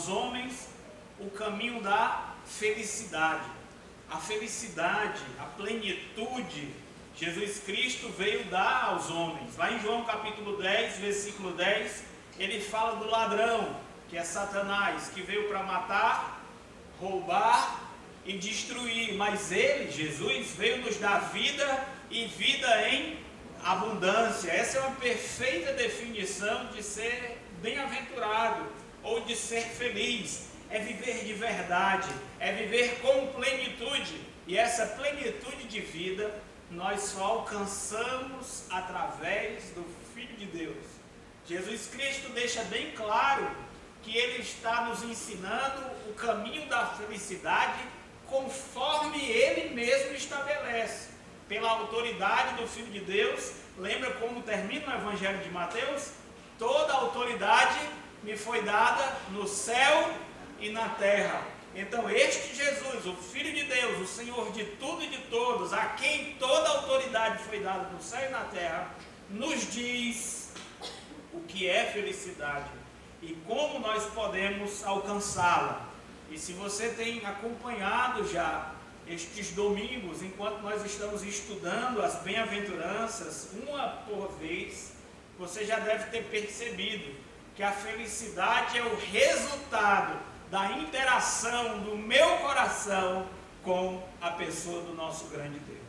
aos homens o caminho da felicidade. A felicidade, a plenitude, Jesus Cristo veio dar aos homens. Lá em João capítulo 10, versículo 10, ele fala do ladrão, que é Satanás, que veio para matar, roubar e destruir. Mas ele, Jesus, veio nos dar vida e vida em abundância. Essa é uma perfeita definição de ser bem-aventurado ou de ser feliz. É viver de verdade, é viver com plenitude. E essa plenitude de vida nós só alcançamos através do Filho de Deus. Jesus Cristo deixa bem claro que Ele está nos ensinando o caminho da felicidade conforme Ele mesmo estabelece. Pela autoridade do Filho de Deus, lembra como termina o Evangelho de Mateus? Toda a autoridade me foi dada no céu e na terra. Então este Jesus, o Filho de Deus, o Senhor de tudo e de todos, a quem toda a autoridade foi dada no céu e na terra, nos diz o que é felicidade e como nós podemos alcançá-la. E se você tem acompanhado já estes domingos, enquanto nós estamos estudando as bem-aventuranças, uma por vez, você já deve ter percebido que a felicidade é o resultado da interação do meu coração com a pessoa do nosso grande Deus.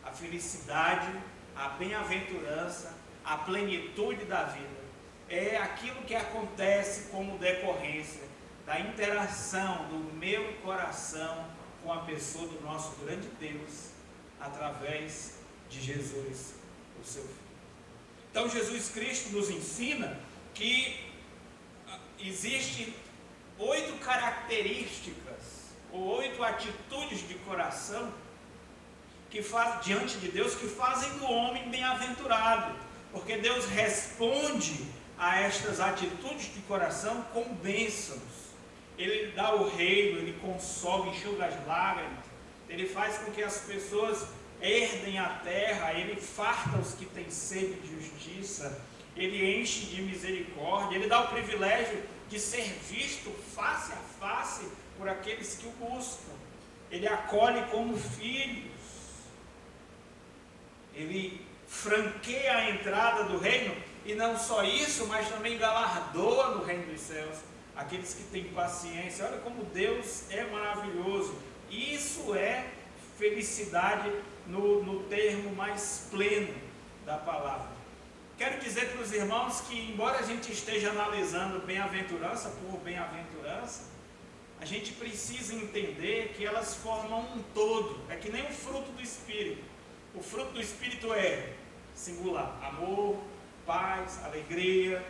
A felicidade, a bem-aventurança, a plenitude da vida é aquilo que acontece como decorrência da interação do meu coração com a pessoa do nosso grande Deus através de Jesus, o seu Filho. Então Jesus Cristo nos ensina que existem 8 características ou 8 atitudes de coração que faz, diante de Deus, que fazem do homem bem-aventurado, porque Deus responde a estas atitudes de coração com bênçãos. Ele dá o reino, Ele consola, enxuga as lágrimas, Ele faz com que as pessoas herdem a terra, Ele farta os que têm sede de justiça, Ele enche de misericórdia, Ele dá o privilégio de ser visto face a face por aqueles que o buscam. Ele acolhe como filhos. Ele franqueia a entrada do reino, e não só isso, mas também galardoa no reino dos céus aqueles que têm paciência. Olha como Deus é maravilhoso. Isso é felicidade no termo mais pleno da palavra. Quero dizer para os irmãos que, embora a gente esteja analisando bem-aventurança por bem-aventurança, a gente precisa entender que elas formam um todo. É que nem o fruto do Espírito. O fruto do Espírito é singular: amor, paz, alegria,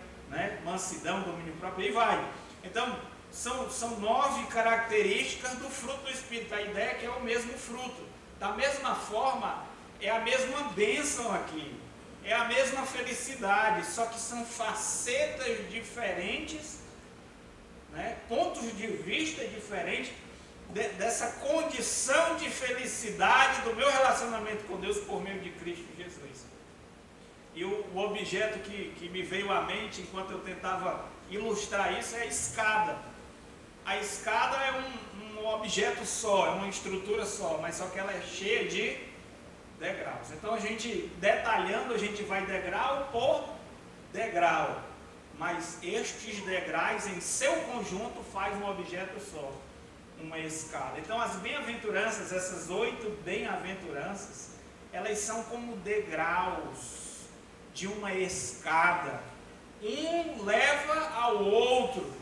mansidão, domínio próprio, e vai. Então, são 9 características do fruto do Espírito. A ideia é que é o mesmo fruto. Da mesma forma, é a mesma bênção aqui. É a mesma felicidade, só que são facetas diferentes, pontos de vista diferentes dessa condição de felicidade do meu relacionamento com Deus por meio de Cristo Jesus. E o objeto que me veio à mente enquanto eu tentava ilustrar isso é a escada. A escada é um objeto só, é uma estrutura só, mas só que ela é cheia de degraus. Então a gente, detalhando, a gente vai degrau por degrau, mas estes degraus em seu conjunto faz um objeto só, uma escada. Então as bem-aventuranças, essas 8 bem-aventuranças, elas são como degraus de uma escada. Um leva ao outro,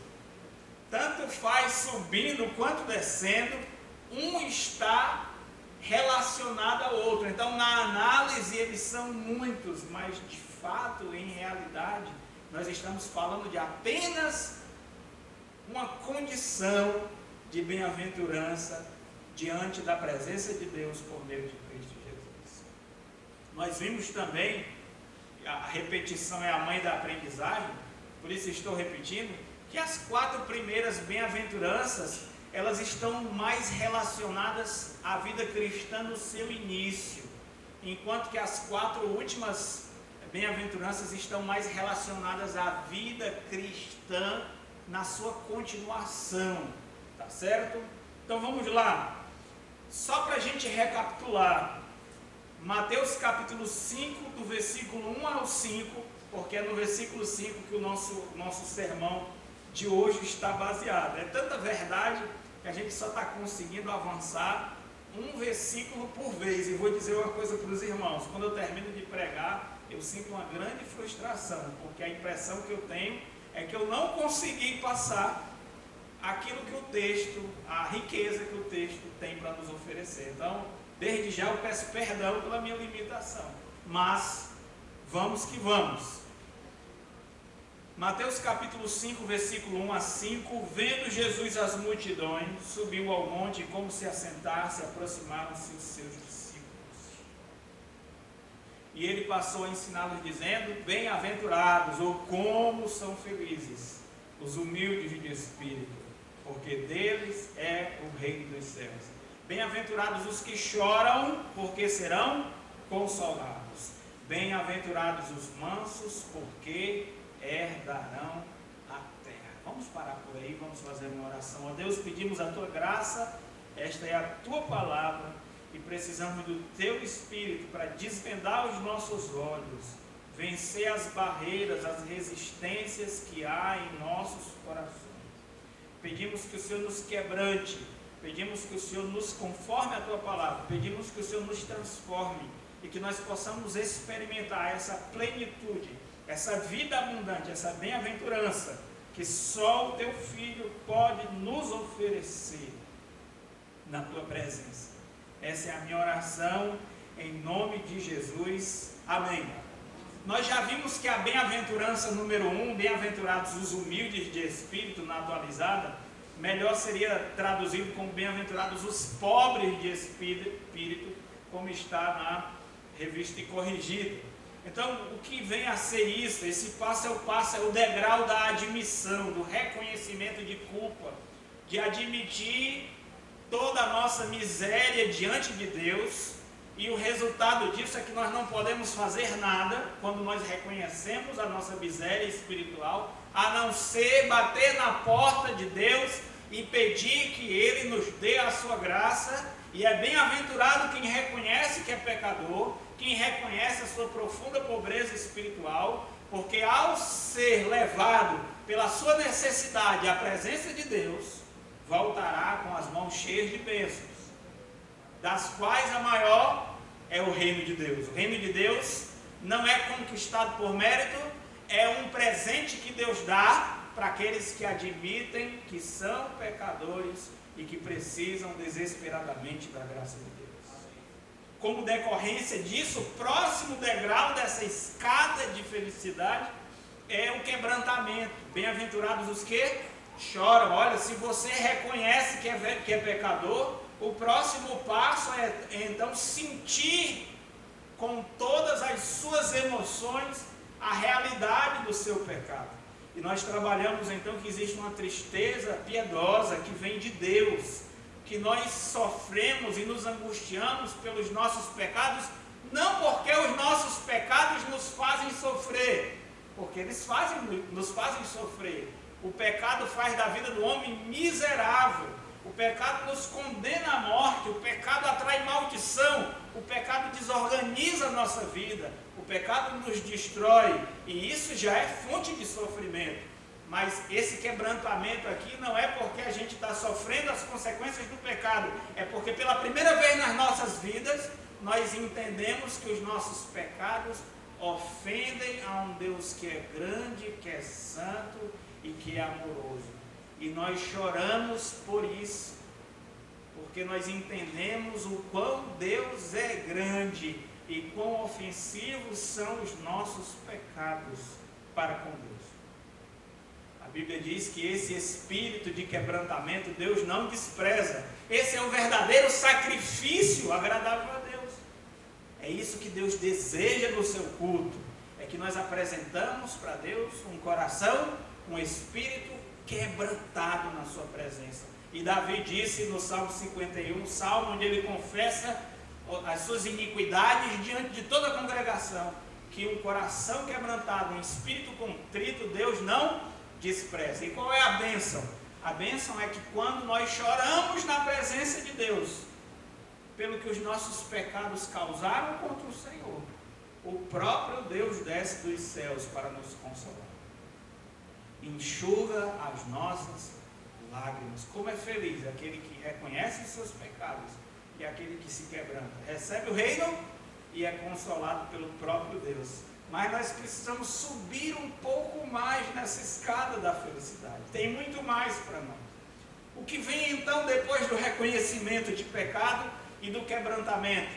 tanto faz subindo quanto descendo, um está relacionado ao outro. Então na análise eles são muitos, mas de fato, em realidade, nós estamos falando de apenas uma condição de bem-aventurança diante da presença de Deus por meio de Cristo Jesus. Nós vimos também, a repetição é a mãe da aprendizagem, por isso estou repetindo, que as 4 primeiras bem-aventuranças, elas estão mais relacionadas à vida cristã no seu início, enquanto que as 4 últimas bem-aventuranças estão mais relacionadas à vida cristã na sua continuação, tá certo? Então vamos lá, só para a gente recapitular, Mateus capítulo 5, do versículo 1 ao 5, porque é no versículo 5 que o nosso sermão de hoje está baseado. É tanta verdade que a gente só está conseguindo avançar um versículo por vez. E vou dizer uma coisa para os irmãos, quando eu termino de pregar, eu sinto uma grande frustração, porque a impressão que eu tenho é que eu não consegui passar aquilo que o texto, a riqueza que o texto tem para nos oferecer. Então, desde já eu peço perdão pela minha limitação, mas vamos que vamos. Mateus capítulo 5, versículo 1 a 5, vendo Jesus as multidões, subiu ao monte e como se assentar, se aproximaram-se os seus discípulos. E ele passou a ensiná-los dizendo, bem-aventurados, ou como são felizes, os humildes de espírito, porque deles é o reino dos céus. Bem-aventurados os que choram, porque serão consolados. Bem-aventurados os mansos, porque herdarão a terra. Vamos parar por aí, vamos fazer uma oração. Ó Deus, pedimos a tua graça, esta é a tua palavra, e precisamos do teu Espírito para desvendar os nossos olhos, vencer as barreiras, as resistências que há em nossos corações. Pedimos que o Senhor nos quebrante, pedimos que o Senhor nos conforme a tua palavra, pedimos que o Senhor nos transforme e que nós possamos experimentar essa plenitude, essa vida abundante, essa bem-aventurança que só o teu Filho pode nos oferecer na tua presença. Essa é a minha oração, em nome de Jesus. Amém. Nós já vimos que a bem-aventurança número 1, bem-aventurados os humildes de espírito, na atualizada, melhor seria traduzido como bem-aventurados os pobres de espírito, como está na revista e corrigida. Então, o que vem a ser isso? Esse passo é o degrau da admissão, do reconhecimento de culpa, de admitir toda a nossa miséria diante de Deus, e o resultado disso é que nós não podemos fazer nada quando nós reconhecemos a nossa miséria espiritual, a não ser bater na porta de Deus e pedir que Ele nos dê a sua graça. E é bem-aventurado quem reconhece que é pecador, quem reconhece a sua profunda pobreza espiritual, porque ao ser levado pela sua necessidade à presença de Deus, voltará com as mãos cheias de bênçãos, das quais a maior é o reino de Deus. O reino de Deus não é conquistado por mérito, é um presente que Deus dá para aqueles que admitem que são pecadores e que precisam desesperadamente da graça de Deus. Como decorrência disso, o próximo degrau dessa escada de felicidade é o quebrantamento. Bem-aventurados os que choram. Olha, se você reconhece que é pecador, o próximo passo é então sentir com todas as suas emoções a realidade do seu pecado. E nós trabalhamos então que existe uma tristeza piedosa que vem de Deus, que nós sofremos e nos angustiamos pelos nossos pecados, não porque os nossos pecados nos fazem sofrer, porque eles nos fazem sofrer. O pecado faz da vida do homem miserável, o pecado nos condena à morte, o pecado atrai maldição, o pecado desorganiza a nossa vida, o pecado nos destrói, e isso já é fonte de sofrimento. Mas esse quebrantamento aqui não é porque a gente está sofrendo as consequências do pecado, é porque pela primeira vez nas nossas vidas, nós entendemos que os nossos pecados ofendem a um Deus que é grande, que é santo e que é amoroso. E nós choramos por isso, porque nós entendemos o quão Deus é grande e quão ofensivos são os nossos pecados para com Deus. A Bíblia diz que esse espírito de quebrantamento Deus não despreza. Esse é o verdadeiro sacrifício agradável a Deus. É isso que Deus deseja no seu culto. É que nós apresentamos para Deus um coração, um espírito quebrantado na sua presença. E Davi disse no Salmo 51, salmo onde ele confessa as suas iniquidades diante de toda a congregação, que um coração quebrantado, um espírito contrito, Deus não despreza. E qual é a bênção? A bênção é que quando nós choramos na presença de Deus, pelo que os nossos pecados causaram contra o Senhor, o próprio Deus desce dos céus para nos consolar. Enxuga as nossas lágrimas. Como é feliz aquele que reconhece os seus pecados e aquele que se quebranta. Recebe o reino e é consolado pelo próprio Deus. Mas nós precisamos subir um pouco mais nessa escada da felicidade. Tem muito mais para nós. O que vem então depois do reconhecimento de pecado e do quebrantamento?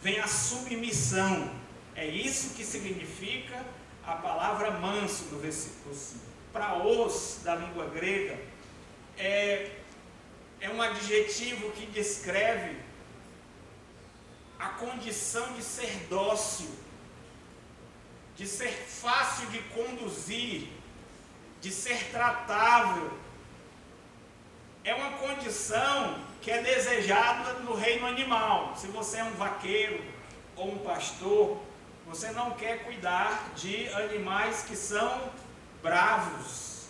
Vem a submissão. É isso que significa a palavra manso do versículo 5. Praos, da língua grega, é um adjetivo que descreve a condição de ser dócil, de ser fácil de conduzir, de ser tratável. É uma condição que é desejada no reino animal. Se você é um vaqueiro ou um pastor, você não quer cuidar de animais que são bravos,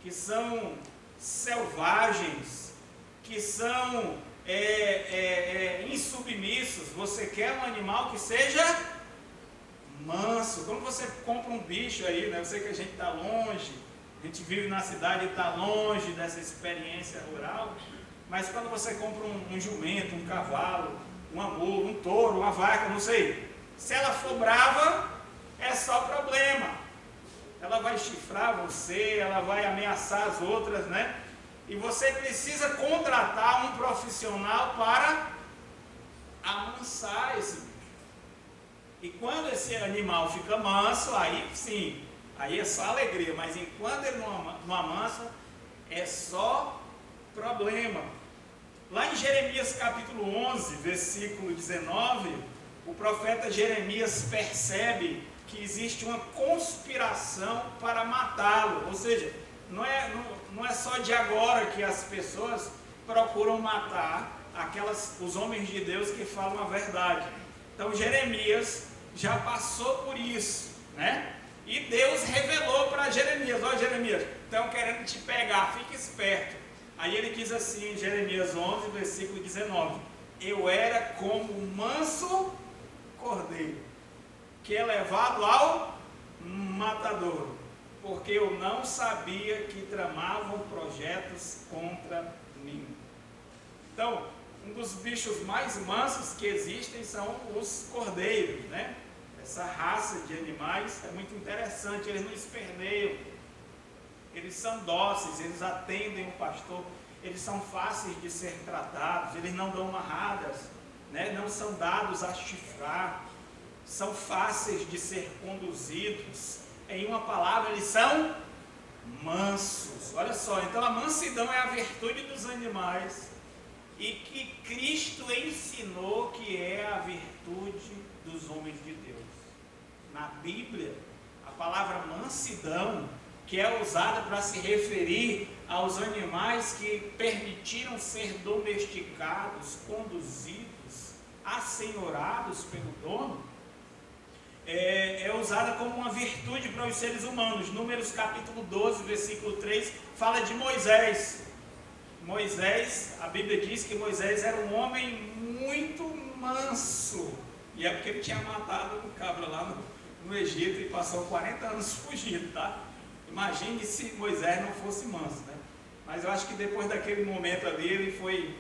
que são selvagens, que são insubmissos. Você quer um animal que seja manso. Quando você compra um bicho aí, né? Eu sei que a gente está longe, a gente vive na cidade e está longe dessa experiência rural, mas quando você compra um jumento, um cavalo, um amor, um touro, uma vaca, não sei, se ela for brava, é só problema. Ela vai chifrar você, ela vai ameaçar as outras, né? E você precisa contratar um profissional para amansar esse bicho. E quando esse animal fica manso, aí sim, aí é só alegria. Mas enquanto ele não amansa, é só problema. Lá em Jeremias capítulo 11, versículo 19, o profeta Jeremias percebe que existe uma conspiração para matá-lo. Ou seja, não é só de agora que as pessoas procuram matar os homens de Deus que falam a verdade. Então Jeremias já passou por isso, né? E Deus revelou para Jeremias: ó Jeremias, estão querendo te pegar, fique esperto. Aí ele diz assim em Jeremias 11, versículo 19: eu era como um manso cordeiro, que é levado ao matadouro, porque eu não sabia que tramavam projetos contra mim. Então, um dos bichos mais mansos que existem são os cordeiros, né? Essa raça de animais é muito interessante, eles não esperneiam, eles são dóceis, eles atendem o pastor, eles são fáceis de ser tratados, eles não dão marradas, né? Não são dados a chifrar, são fáceis de ser conduzidos. Em uma palavra, eles são mansos. Olha só, então a mansidão é a virtude dos animais e que Cristo ensinou que é a virtude dos homens de Deus. Na Bíblia, a palavra mansidão, que é usada para se referir aos animais que permitiram ser domesticados, conduzidos, assenhorados pelo dono, é usada como uma virtude para os seres humanos. Números capítulo 12, versículo 3, fala de Moisés. Moisés, a Bíblia diz que Moisés era um homem muito manso, e é porque ele tinha matado um cabra lá no Egito e passou 40 anos fugindo, tá? Imagine se Moisés não fosse manso, né? Mas eu acho que depois daquele momento ali,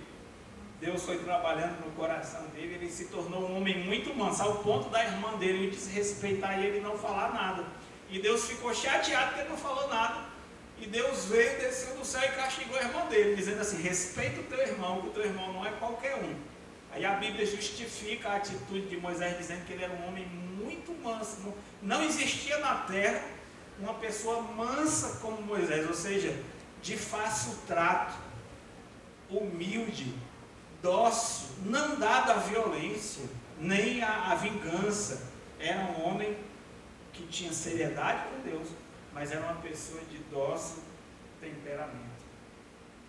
Deus foi trabalhando no coração dele, ele se tornou um homem muito manso, ao ponto da irmã dele desrespeitar ele e não falar nada. E Deus ficou chateado porque ele não falou nada. E Deus veio, desceu do céu e castigou a irmã dele, dizendo assim: respeita o teu irmão, que o teu irmão não é qualquer um. Aí a Bíblia justifica a atitude de Moisés, dizendo que ele era um homem muito manso. Não existia na terra uma pessoa mansa como Moisés, ou seja, de fácil trato, humilde, dócil, não dado à violência, nem à vingança. Era um homem que tinha seriedade com Deus, mas era uma pessoa de dócil temperamento.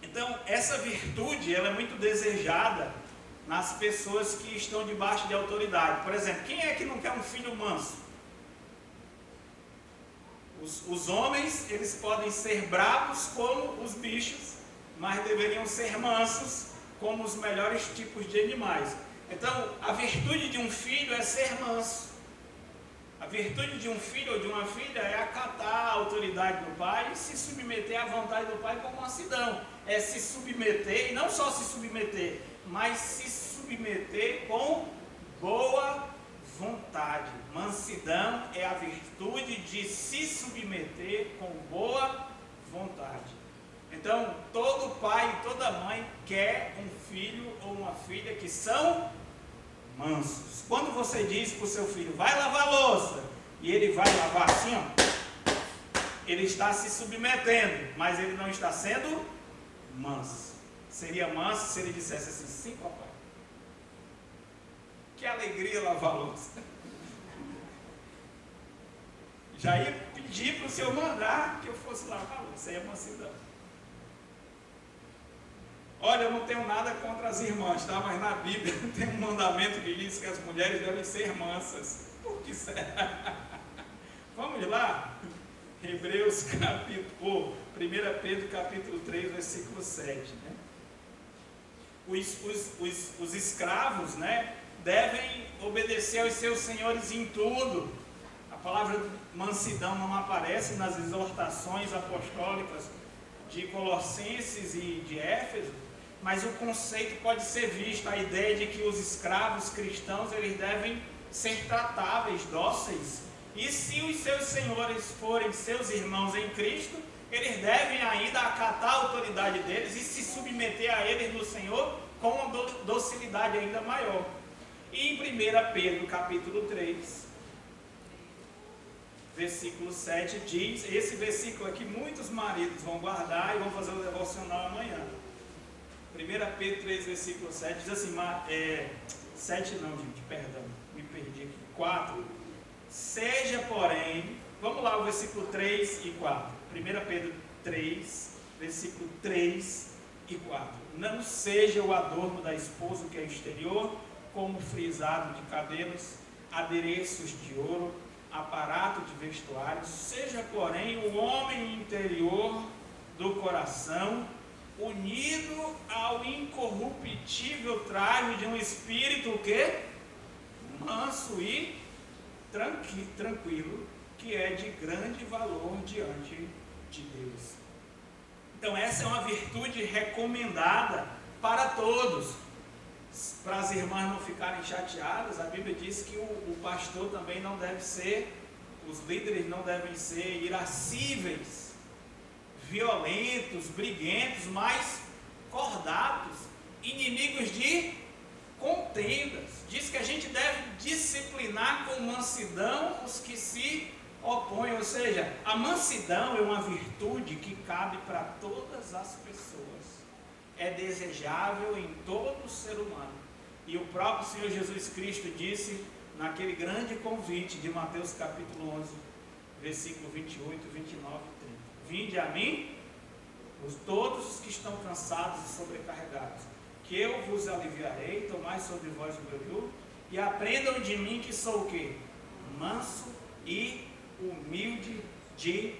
Então, essa virtude, ela é muito desejada nas pessoas que estão debaixo de autoridade. Por exemplo, quem é que não quer um filho manso? Os homens, eles podem ser bravos como os bichos, mas deveriam ser mansos como os melhores tipos de animais. Então, a virtude de um filho é ser manso. A virtude de um filho ou de uma filha é acatar a autoridade do pai e se submeter à vontade do pai com mansidão. É se submeter, e não só se submeter, mas se submeter com boa vontade. Mansidão é a virtude de se submeter com boa vontade. Então, todo pai e toda mãe quer um filho ou uma filha que são mansos. Quando você diz para o seu filho, vai lavar a louça, e ele vai lavar assim, ó, ele está se submetendo, mas ele não está sendo manso. Seria manso se ele dissesse assim, sim, papai. Que alegria lavar a louça. Já ia pedir para o senhor mandar que eu fosse lavar a louça. Aí é mansidão. Olha, eu não tenho nada contra as irmãs, tá? Mas na Bíblia tem um mandamento que diz que as mulheres devem ser mansas. Por que será? Vamos lá? Hebreus capítulo 1 Pedro capítulo 3, versículo 7. Né? Os escravos, né, devem obedecer aos seus senhores em tudo. A palavra mansidão não aparece nas exortações apostólicas de Colossenses e de Éfeso, mas o conceito pode ser visto, a ideia de que os escravos cristãos eles devem ser tratáveis, dóceis, e se os seus senhores forem seus irmãos em Cristo, eles devem ainda acatar a autoridade deles e se submeter a eles no Senhor com uma docilidade ainda maior. E em 1 Pedro capítulo 3, versículo 7 diz, esse versículo aqui muitos maridos vão guardar e vão fazer o devocional amanhã. 1 Pedro 3, versículo 7 diz assim, 7 não, gente, perdão, me perdi aqui, 4. Seja, porém, vamos lá, o versículo 3 e 4. 1 Pedro 3, versículo 3 e 4. Não seja o adorno da esposa que é exterior, como frisado de cabelos, adereços de ouro, aparato de vestuário, seja, porém, o homem interior do coração, unido ao incorruptível traje de um espírito o quê? Manso e tranquilo, que é de grande valor diante de Deus. Então essa é uma virtude recomendada para todos. Para as irmãs não ficarem chateadas, a Bíblia diz que o pastor também não deve ser, os líderes não devem ser irascíveis, violentos, briguentos, mas cordatos, inimigos de contendas. Diz que a gente deve disciplinar com mansidão os que se opõem, ou seja, a mansidão é uma virtude que cabe para todas as pessoas, é desejável em todo ser humano. E o próprio Senhor Jesus Cristo disse naquele grande convite de Mateus capítulo 11, versículo 28, 29 e 30. Vinde a mim, todos os que estão cansados e sobrecarregados, que eu vos aliviarei, tomai sobre vós o meu jugo, e aprendam de mim que sou o quê? Manso e humilde de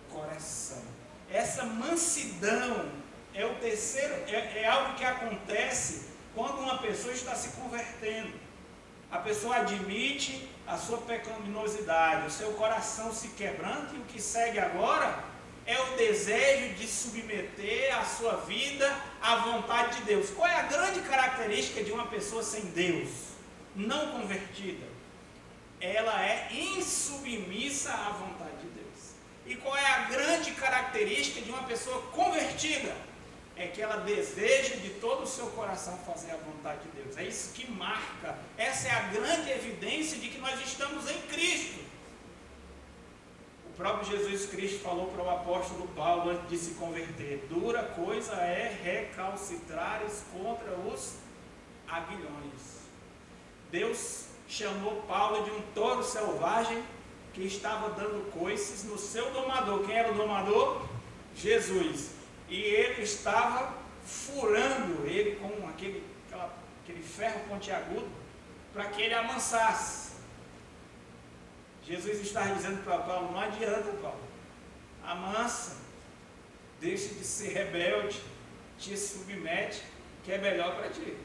coração. Essa mansidão é o terceiro, é algo que acontece quando uma pessoa está se convertendo. A pessoa admite a sua pecaminosidade, o seu coração se quebranta, e o que segue agora é o desejo de submeter a sua vida à vontade de Deus. Qual é a grande característica de uma pessoa sem Deus, não convertida? Ela é insubmissa à vontade de Deus. E qual é a grande característica de uma pessoa convertida? É que ela deseja de todo o seu coração fazer a vontade de Deus. É isso que marca, essa é a grande evidência de que nós estamos em Cristo. O próprio Jesus Cristo falou para o apóstolo Paulo antes de se converter: dura coisa é recalcitrares contra os aguilhões. Deus chamou Paulo de um touro selvagem que estava dando coices no seu domador. Quem era o domador? Jesus. E ele estava furando ele com aquele ferro pontiagudo para que ele amansasse. Jesus está dizendo para Paulo: não adianta, Paulo, amansa, deixa de ser rebelde, te submete, que é melhor para ti.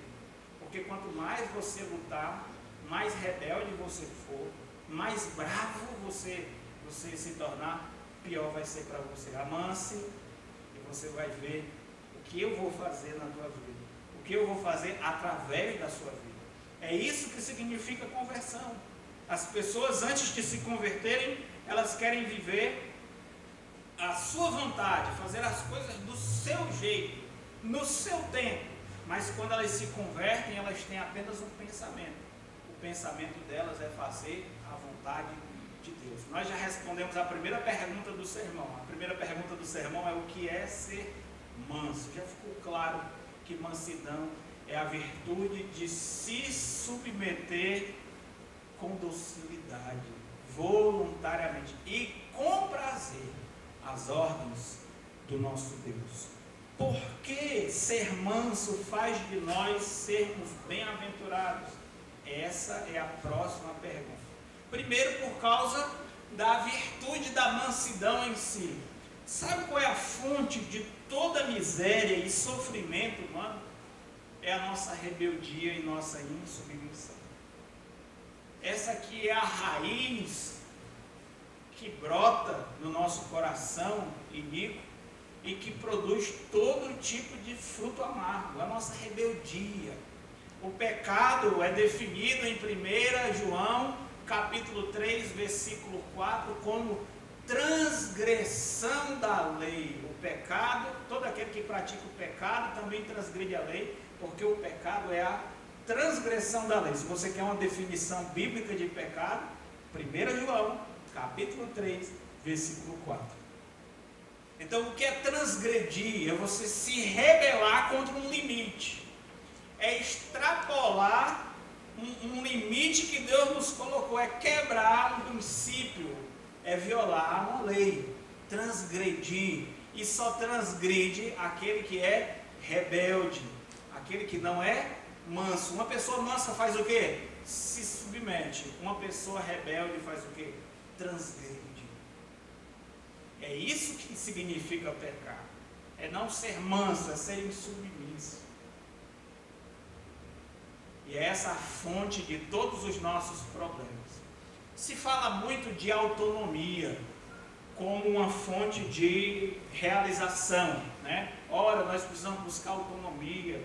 Porque quanto mais você lutar, mais rebelde você for, mais bravo você se tornar, pior vai ser para você. Amanse e você vai ver o que eu vou fazer na tua vida, o que eu vou fazer através da sua vida. É isso que significa conversão. As pessoas, antes de se converterem, elas querem viver a sua vontade, fazer as coisas do seu jeito, no seu tempo. Mas quando elas se convertem, elas têm apenas um pensamento. O pensamento delas é fazer a vontade de Deus. Nós já respondemos a primeira pergunta do sermão. A primeira pergunta do sermão é: o que é ser manso? Já ficou claro que mansidão é a virtude de se submeter com docilidade, voluntariamente e com prazer às ordens do nosso Deus. Por que ser manso faz de nós sermos bem-aventurados? Essa é a próxima pergunta. Primeiro, por causa da virtude da mansidão em si. Sabe qual é a fonte de toda miséria e sofrimento humano? É a nossa rebeldia e nossa insubmissão. Essa aqui é a raiz que brota no nosso coração iníquo e que produz todo tipo de fruto amargo, a nossa rebeldia. O pecado é definido em 1 João, capítulo 3, versículo 4, como transgressão da lei. O pecado, todo aquele que pratica o pecado também transgride a lei, porque o pecado é a transgressão da lei. Se você quer uma definição bíblica de pecado, 1 João, capítulo 3, versículo 4. Então, o que é transgredir? É você se rebelar contra um limite. É extrapolar um limite que Deus nos colocou. É quebrar um princípio. É violar uma lei. Transgredir. E só transgride aquele que é rebelde. Aquele que não é manso. Uma pessoa mansa faz o quê? Se submete. Uma pessoa rebelde faz o quê? Transgride. É isso que significa pecar. É não ser manso, é ser insubmisso. E é essa a fonte de todos os nossos problemas. Se fala muito de autonomia como uma fonte de realização, né? Ora, nós precisamos buscar autonomia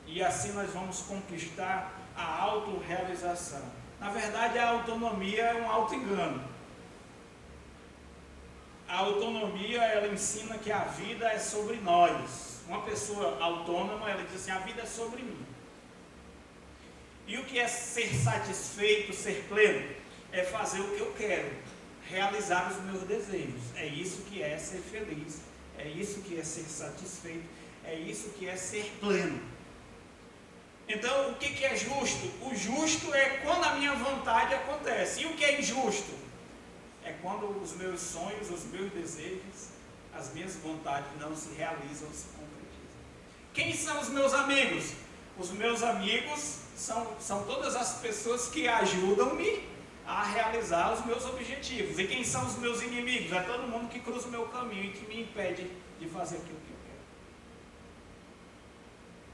e assim nós vamos conquistar a autorrealização. Na verdade, a autonomia é um auto-engano. A autonomia, ela ensina que a vida é sobre nós. Uma pessoa autônoma, ela diz assim: a vida é sobre mim. E o que é ser satisfeito, ser pleno? É fazer o que eu quero, realizar os meus desejos. É isso que é ser feliz, é isso que é ser satisfeito, é isso que é ser pleno. Então, o que é justo? O justo é quando a minha vontade acontece. E o que é injusto? É quando os meus sonhos, os meus desejos, as minhas vontades não se realizam, se concretizam. Quem são os meus amigos? Os meus amigos são todas as pessoas que ajudam-me a realizar os meus objetivos. E quem são os meus inimigos? É todo mundo que cruza o meu caminho e que me impede de fazer aquilo que eu quero.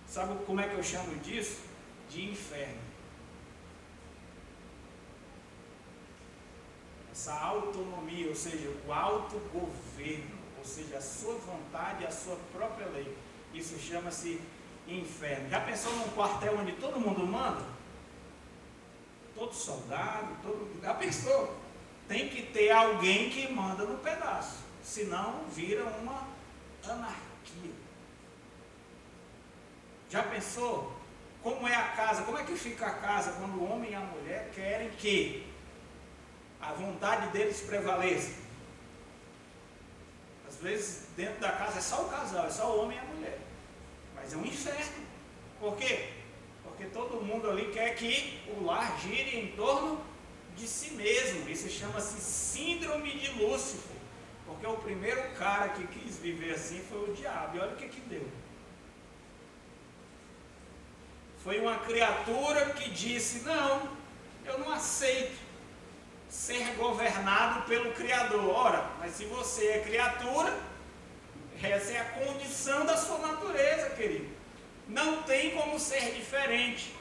Sabe como é que eu chamo disso? De inferno. Essa autonomia, ou seja, o autogoverno, ou seja, a sua vontade, a sua própria lei. Isso chama-se inferno. Já pensou num quartel onde todo mundo manda? Todo soldado, já pensou? Tem que ter alguém que manda no pedaço, senão vira uma anarquia. Já pensou? Como é a casa? Como é que fica a casa quando o homem e a mulher querem que a vontade deles prevaleça? Às vezes dentro da casa é só o casal, é só o homem e a mulher. Mas é um inferno. Por quê? Porque todo mundo ali quer que o lar gire em torno de si mesmo. Isso chama-se síndrome de Lúcifer. Porque o primeiro cara que quis viver assim foi o diabo. E olha o que deu. Foi uma criatura que disse: não, eu não aceito ser governado pelo Criador. Ora, mas se você é criatura, essa é a condição da sua natureza, querido. Não tem como ser diferente.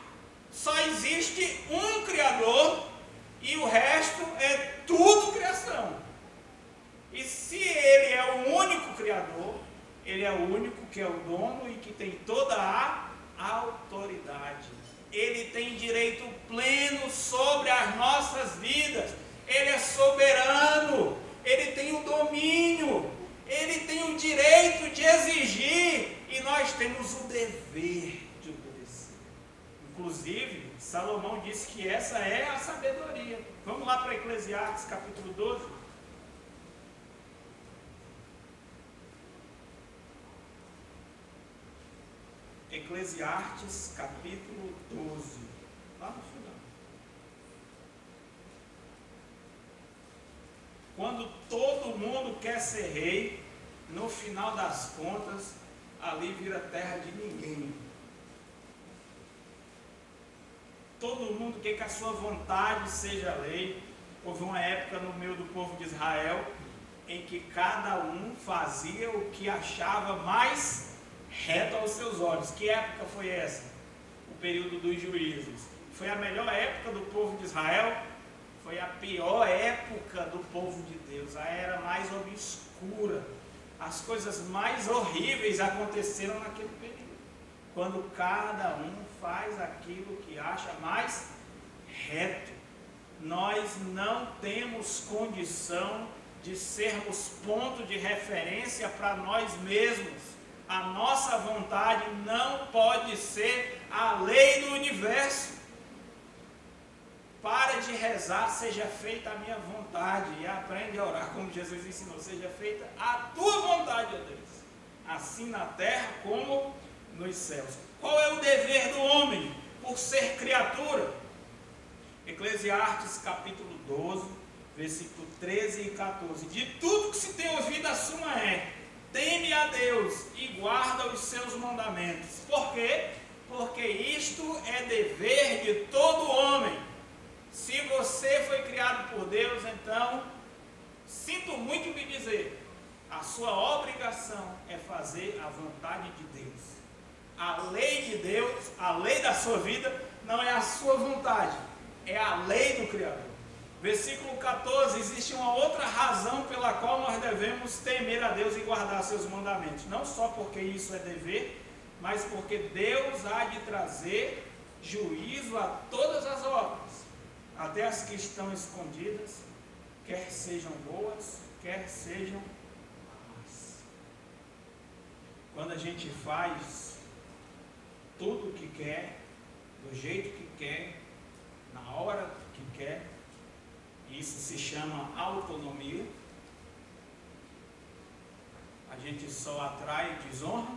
Só existe um Criador e o resto é tudo criação. E se Ele é o único Criador, Ele é o único que é o dono e que tem toda a autoridade. Ele tem direito pleno sobre as nossas vidas. Ele é soberano. Ele tem o domínio. Ele tem o direito de exigir. E nós temos o dever de obedecer. Inclusive, Salomão disse que essa é a sabedoria. Vamos lá para Eclesiastes capítulo 12. Eclesiastes capítulo 12, lá no final. Quando todo mundo quer ser rei, no final das contas, ali vira terra de ninguém. Todo mundo quer que a sua vontade seja lei. Houve uma época no meio do povo de Israel em que cada um fazia o que achava mais reto aos seus olhos. Que época foi essa? O período dos juízos. Foi a melhor época do povo de Israel? Foi a pior época do povo de Deus, a era mais obscura. As coisas mais horríveis aconteceram naquele período, quando cada um faz aquilo que acha mais reto. Nós não temos condição de sermos ponto de referência para nós mesmos. A nossa vontade não pode ser a lei do universo. Para de rezar, seja feita a minha vontade, e aprende a orar como Jesus ensinou, seja feita a tua vontade, ó Deus, assim na terra como nos céus. Qual é o dever do homem por ser criatura? Eclesiastes capítulo 12, versículo 13 e 14. De tudo que se tem ouvido a suma é: teme a Deus e guarda os seus mandamentos. Por quê? Porque isto é dever de todo homem. Se você foi criado por Deus, então, sinto muito me dizer, a sua obrigação é fazer a vontade de Deus. A lei de Deus, a lei da sua vida, não é a sua vontade, é a lei do Criador. Versículo 14, existe uma outra razão pela qual nós devemos temer a Deus e guardar seus mandamentos. Não só porque isso é dever, mas porque Deus há de trazer juízo a todas as obras, até as que estão escondidas, quer sejam boas, quer sejam más. Quando a gente faz tudo o que quer, do jeito que quer, na hora que quer, isso se chama autonomia, a gente só atrai desonra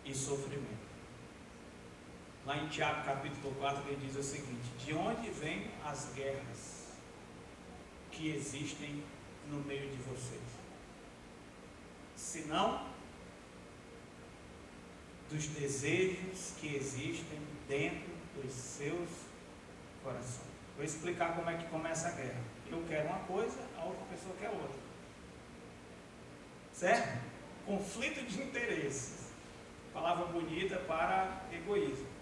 e sofrimento. Lá em Tiago capítulo 4 ele diz o seguinte: de onde vêm as guerras que existem no meio de vocês? Senão dos desejos que existem dentro dos seus corações. Vou explicar como é que começa a guerra. Eu quero uma coisa, a outra pessoa quer outra. Certo? Conflito de interesses. Palavra bonita para egoísmo.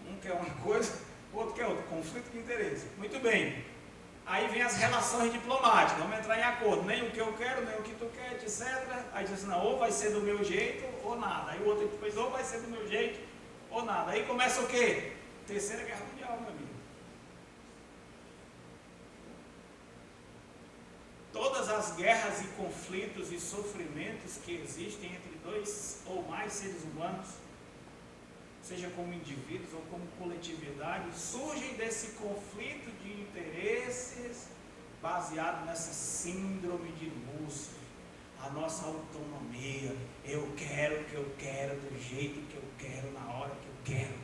Um quer uma coisa, o outro quer outra. Conflito de interesse. Muito bem. Aí vem as relações diplomáticas. Vamos entrar em acordo. Nem o que eu quero, nem o que tu quer, etc. Aí diz assim, não, ou vai ser do meu jeito ou nada. Aí o outro depois, ou vai ser do meu jeito ou nada. Aí começa o quê? Terceira Guerra Mundial, meu amigo. Todas as guerras e conflitos e sofrimentos que existem entre dois ou mais seres humanos, seja como indivíduos ou como coletividade, surgem desse conflito de interesses baseado nessa síndrome de Lúcifer, a nossa autonomia. Eu quero o que eu quero, do jeito que eu quero, na hora que eu quero.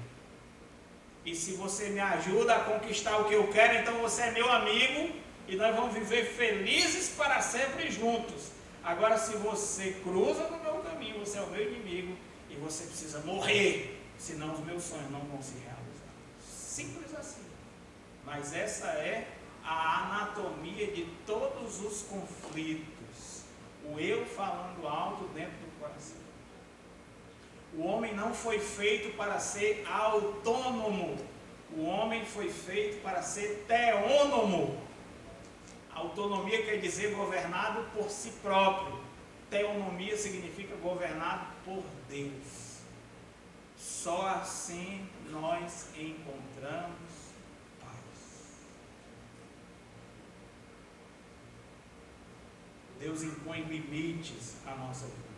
E se você me ajuda a conquistar o que eu quero, então você é meu amigo e nós vamos viver felizes para sempre juntos. Agora, se você cruza no meu caminho, você é o meu inimigo e você precisa morrer, senão os meus sonhos não vão se realizar. Simples assim. Mas essa é a anatomia de todos os conflitos. O eu falando alto dentro do coração. O homem não foi feito para ser autônomo. O homem foi feito para ser teônomo. Autonomia quer dizer governado por si próprio. Teonomia significa governado por Deus. Só assim nós encontramos paz. Deus impõe limites à nossa vida.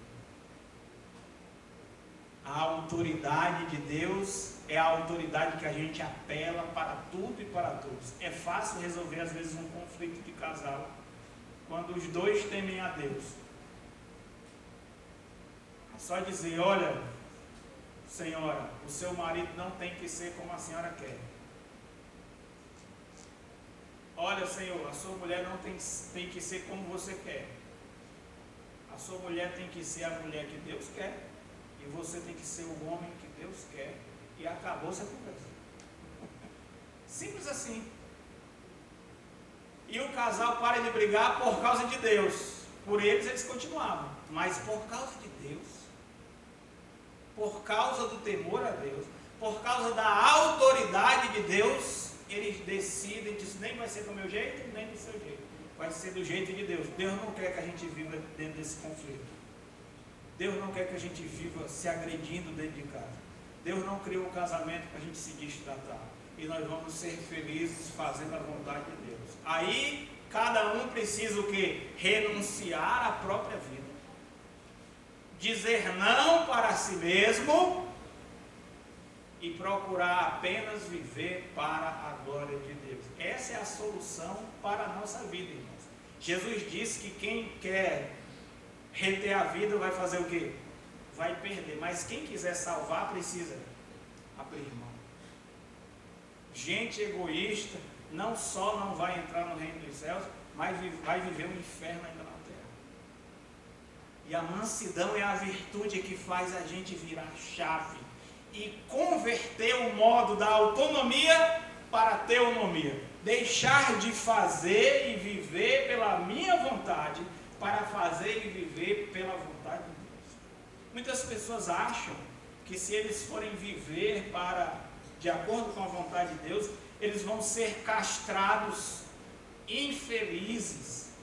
A autoridade de Deus é a autoridade que a gente apela para tudo e para todos. É fácil resolver às vezes um conflito de casal quando os dois temem a Deus. É só dizer: olha, senhora, o seu marido não tem que ser como a senhora quer. Olha, Senhor, a sua mulher não tem que ser como você quer. A sua mulher tem que ser a mulher que Deus quer. E você tem que ser o homem que Deus quer. E acabou-se a conversa. Simples assim. E o casal para de brigar por causa de Deus. Por eles continuavam. Mas por causa de Deus, por causa do temor a Deus, por causa da autoridade de Deus, eles decidem, dizem: nem vai ser do meu jeito, nem do seu jeito. Vai ser do jeito de Deus. Deus não quer que a gente viva dentro desse conflito. Deus não quer que a gente viva se agredindo dentro de casa. Deus não criou o casamento para a gente se destratar. E nós vamos ser felizes fazendo a vontade de Deus. Aí, cada um precisa o quê? Renunciar à própria vida. Dizer não para si mesmo e procurar apenas viver para a glória de Deus. Essa é a solução para a nossa vida, irmãos. Jesus disse que quem quer reter a vida vai fazer o quê? Vai perder. Mas quem quiser salvar precisa abrir mão. Gente egoísta não só não vai entrar no reino dos céus, mas vai viver um inferno ainda na terra. E a mansidão é a virtude que faz a gente virar chave e converter o modo da autonomia para a teonomia. Deixar de fazer e viver pela minha vontade para fazer e viver pela vontade de Deus. Muitas pessoas acham que se eles forem viver de acordo com a vontade de Deus, eles vão ser castrados, infelizes,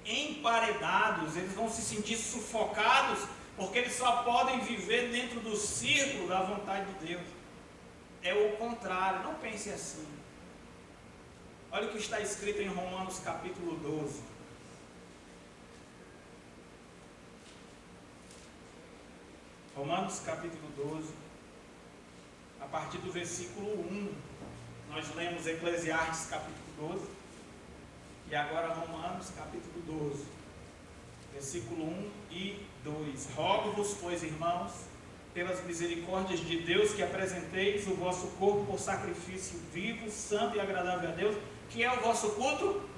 emparedados, eles vão se sentir sufocados, porque eles só podem viver dentro do círculo da vontade de Deus. É o contrário, não pense assim. Olha o que está escrito em Romanos capítulo 12. Romanos capítulo 12, a partir do versículo 1, nós lemos Eclesiastes capítulo 12, e agora Romanos capítulo 12, versículo 1 e 2. Rogo-vos, pois, irmãos, pelas misericórdias de Deus, que apresenteis o vosso corpo por sacrifício vivo, santo e agradável a Deus, que é o vosso culto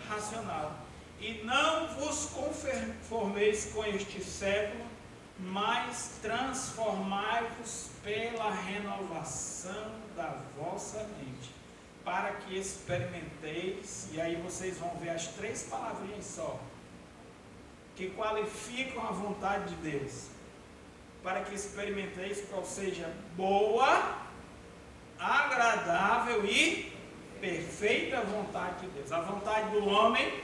racional. E não vos conformeis com este século, mas transformai-vos pela renovação da vossa mente, para que experimenteis, e aí vocês vão ver as 3 palavrinhas só, que qualificam a vontade de Deus, para que experimenteis qual seja boa, agradável e perfeita vontade de Deus. A vontade do homem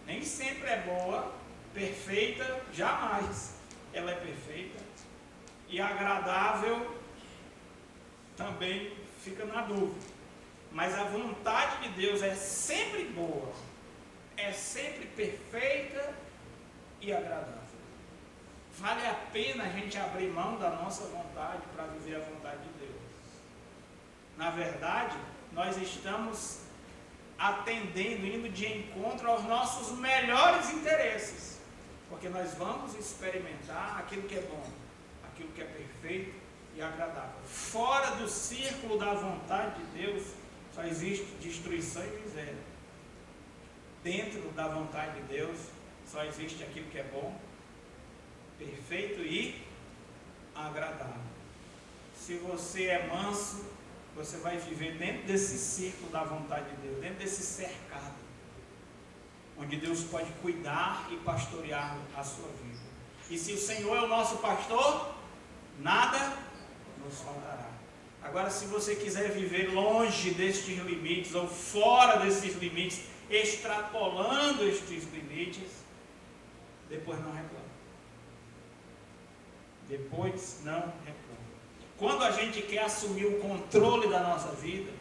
nem sempre é boa, perfeita jamais. Ela é perfeita e agradável também fica na dúvida. Mas a vontade de Deus é sempre boa, é sempre perfeita e agradável. Vale a pena a gente abrir mão da nossa vontade para viver a vontade de Deus. Na verdade, nós estamos atendendo, indo de encontro aos nossos melhores interesses. Porque nós vamos experimentar aquilo que é bom, aquilo que é perfeito e agradável. Fora do círculo da vontade de Deus, só existe destruição e miséria. Dentro da vontade de Deus, só existe aquilo que é bom, perfeito e agradável. Se você é manso, você vai viver dentro desse círculo da vontade de Deus, dentro desse cercado, onde Deus pode cuidar e pastorear a sua vida. E se o Senhor é o nosso pastor, nada nos faltará. Agora, se você quiser viver longe destes limites, ou fora desses limites, extrapolando estes limites, depois não reclama. Depois não reclama. Quando a gente quer assumir o controle da nossa vida,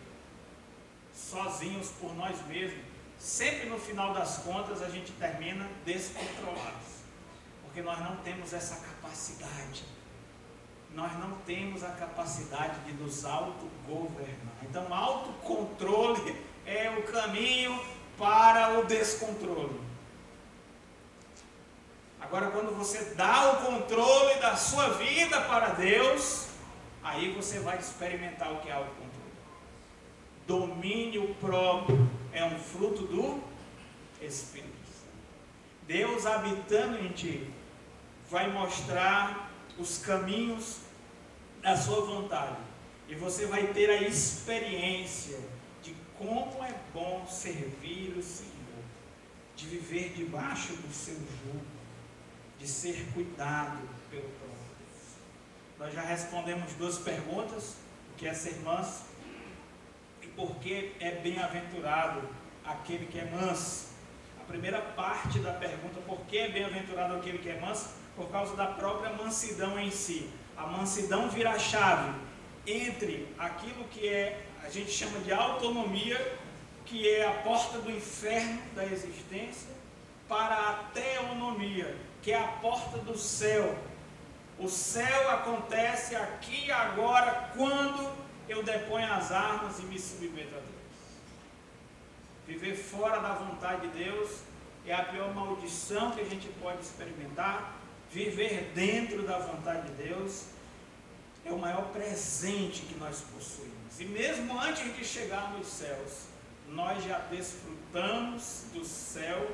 sozinhos por nós mesmos, sempre no final das contas a gente termina descontrolados. Porque nós não temos essa capacidade. Nós não temos a capacidade de nos autogovernar. Então, autocontrole é o caminho para o descontrole. Agora, quando você dá o controle da sua vida para Deus, aí você vai experimentar o que é autocontrole. Domínio próprio é um fruto do Espírito Santo. Deus habitando em ti vai mostrar os caminhos da sua vontade. E você vai ter a experiência de como é bom servir o Senhor, de viver debaixo do seu jugo, de ser cuidado pelo próprio Deus. Nós já respondemos 2 perguntas: o que é ser manso e por que é bem-aventurado aquele que é manso. A primeira parte da pergunta, por que é bem-aventurado aquele que é manso? Por causa da própria mansidão em si. A mansidão vira a chave entre aquilo que a gente chama de autonomia, que é a porta do inferno da existência, para a teonomia, que é a porta do céu. O céu acontece aqui e agora, quando eu deponho as armas e me submeto a Deus. Viver fora da vontade de Deus é a pior maldição que a gente pode experimentar. Viver dentro da vontade de Deus é o maior presente que nós possuímos. E mesmo antes de chegar nos céus, nós já desfrutamos do céu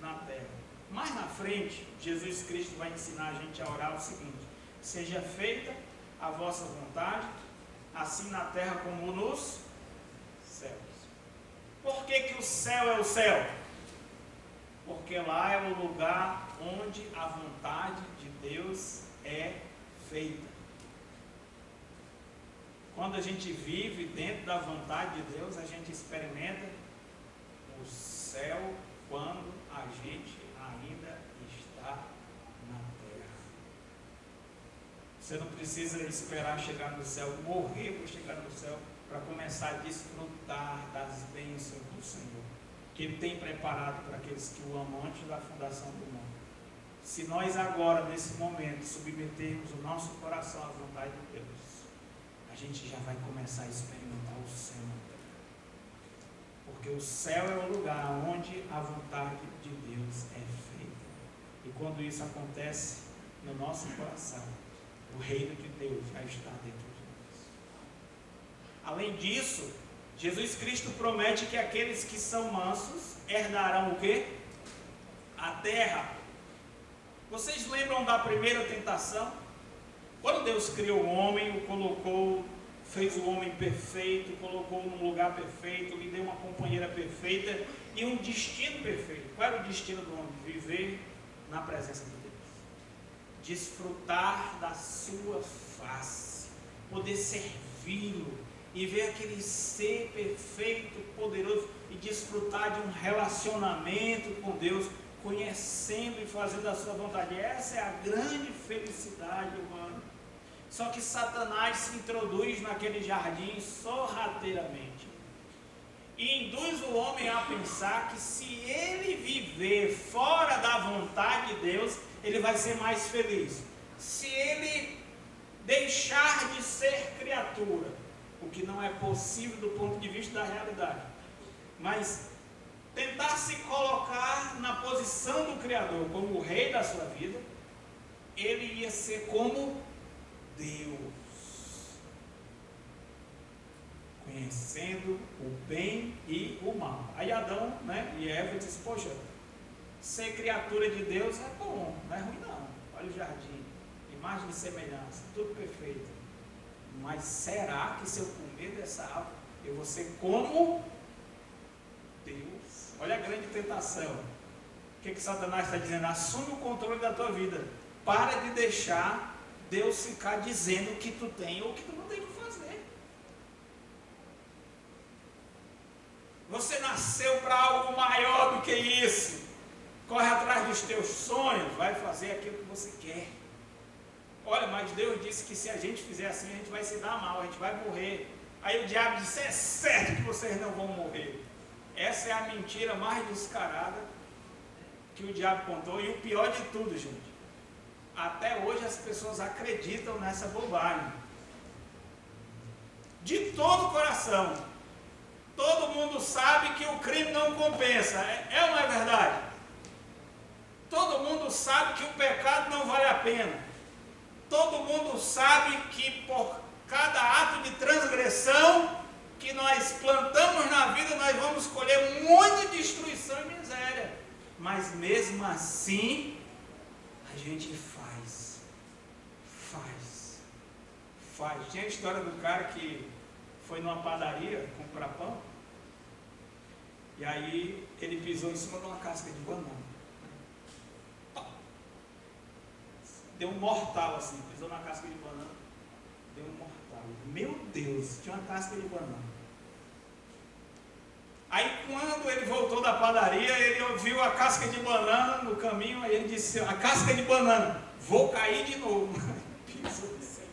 na terra. Mais na frente, Jesus Cristo vai ensinar a gente a orar o seguinte: seja feita a vossa vontade, assim na terra como nos céus. Por que o céu é o céu? Porque lá é o lugar onde a vontade de Deus é feita. Quando a gente vive dentro da vontade de Deus, a gente experimenta o céu quando a gente ainda está na terra. Você não precisa esperar chegar no céu, morrer para chegar no céu, para começar a desfrutar das bênçãos do Senhor, que Ele tem preparado para aqueles que o amam antes da fundação do mundo. Se nós agora, nesse momento, submetermos o nosso coração à vontade de Deus, a gente já vai começar a experimentar o céu na terra. Porque o céu é o lugar onde a vontade de Deus é feita. E quando isso acontece no nosso coração, o reino de Deus já está dentro de nós. Além disso, Jesus Cristo promete que aqueles que são mansos herdarão o quê? A terra. Vocês lembram da primeira tentação? Quando Deus criou o homem, o colocou, fez o homem perfeito, colocou num lugar perfeito, lhe deu uma companheira perfeita e um destino perfeito. Qual era o destino do homem? Viver na presença de Deus. Desfrutar da sua face, poder servi-lo e ver aquele ser perfeito, poderoso e desfrutar de um relacionamento com Deus, conhecendo e fazendo a sua vontade. Essa é a grande felicidade humana. Só que Satanás se introduz naquele jardim sorrateiramente e induz o homem a pensar que se ele viver fora da vontade de Deus, ele vai ser mais feliz. Se ele deixar de ser criatura, o que não é possível do ponto de vista da realidade, mas tentar se colocar na posição do Criador como o rei da sua vida, ele ia ser como Deus, conhecendo o bem e o mal. Aí Adão, e Eva disse: poxa, ser criatura de Deus é bom, não é ruim não. Olha o jardim, imagem e semelhança, tudo perfeito. Mas será que se eu comer dessa árvore, eu vou ser como Deus? Olha a grande tentação. O que Satanás está dizendo? Assume o controle da tua vida. Para de deixar Deus ficar dizendo o que tu tem ou o que tu não tem que fazer. Você nasceu para algo maior do que isso. Corre atrás dos teus sonhos, vai fazer aquilo que você quer. Olha, mas Deus disse que se a gente fizer assim, a gente vai se dar mal, a gente vai morrer. Aí o diabo disse, é certo que vocês não vão morrer. Essa é a mentira mais descarada que o diabo contou. E o pior de tudo, gente, até hoje as pessoas acreditam nessa bobagem. De todo o coração. Todo mundo sabe que o crime não compensa. É ou não é verdade? Todo mundo sabe que o pecado não vale a pena. Todo mundo sabe que por cada ato de transgressão que nós plantamos na vida, nós vamos colher muita destruição e miséria. Mas mesmo assim, a gente faz. Tinha a história do cara que foi numa padaria comprar pão, e aí ele pisou em cima de uma casca de banana. Deu um mortal assim, pisou na casca de banana, deu um mortal. Meu Deus, tinha uma casca de banana. Aí quando ele voltou da padaria, ele viu a casca de banana no caminho, aí ele disse, a casca de banana, vou cair de novo. Pisou assim.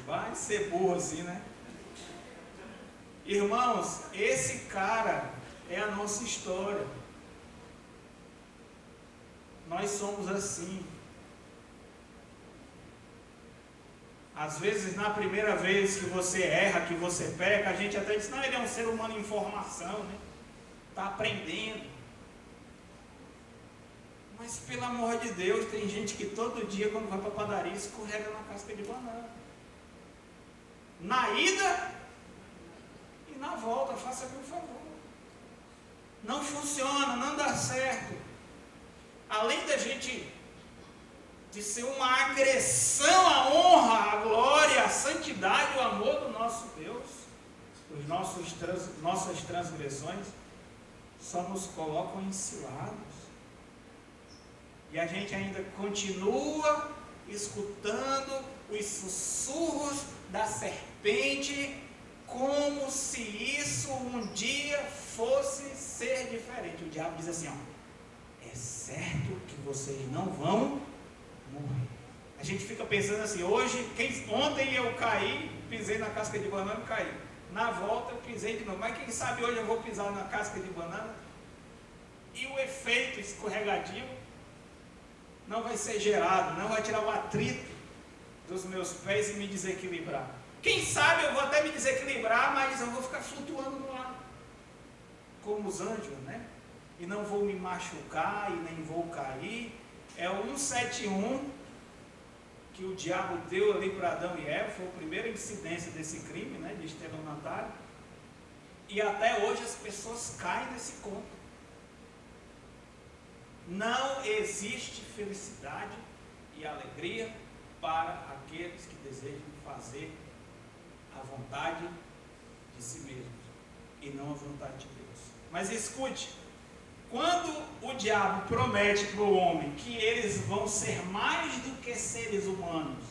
Vai ser burro assim, né? Irmãos, esse cara é a nossa história. Nós somos assim. Às vezes, na primeira vez que você erra, que você peca, a gente até diz, não, ele é um ser humano em formação, né? Está aprendendo. Mas, pelo amor de Deus, tem gente que todo dia, quando vai para a padaria, escorrega na casca de banana. Na ida e na volta, faça-me um favor. Não funciona, não dá certo. Além da gente de ser uma agressão à honra, à glória, à santidade, ao amor do nosso Deus, nossas transgressões só nos colocam em cilados. E a gente ainda continua escutando os sussurros da serpente, como se isso um dia fosse ser diferente. O diabo diz assim, ó, é certo que vocês não vão morrer. A gente fica pensando assim, ontem eu caí, pisei na casca de banana e caí. Na volta eu pisei de novo, mas quem sabe hoje eu vou pisar na casca de banana e o efeito escorregadio não vai ser gerado, não vai tirar o atrito dos meus pés e me desequilibrar. Quem sabe eu vou até me desequilibrar, mas eu vou ficar flutuando no ar, como os anjos, né? E não vou me machucar e nem vou cair. É o 171 que o diabo deu ali para Adão e Eva, foi a primeira incidência desse crime, né, de estelionatário. E até hoje as pessoas caem nesse conto. Não existe felicidade e alegria para aqueles que desejam fazer a vontade de si mesmos e não a vontade de Deus. Mas escute, quando o diabo promete para o homem que eles vão ser mais do que seres humanos,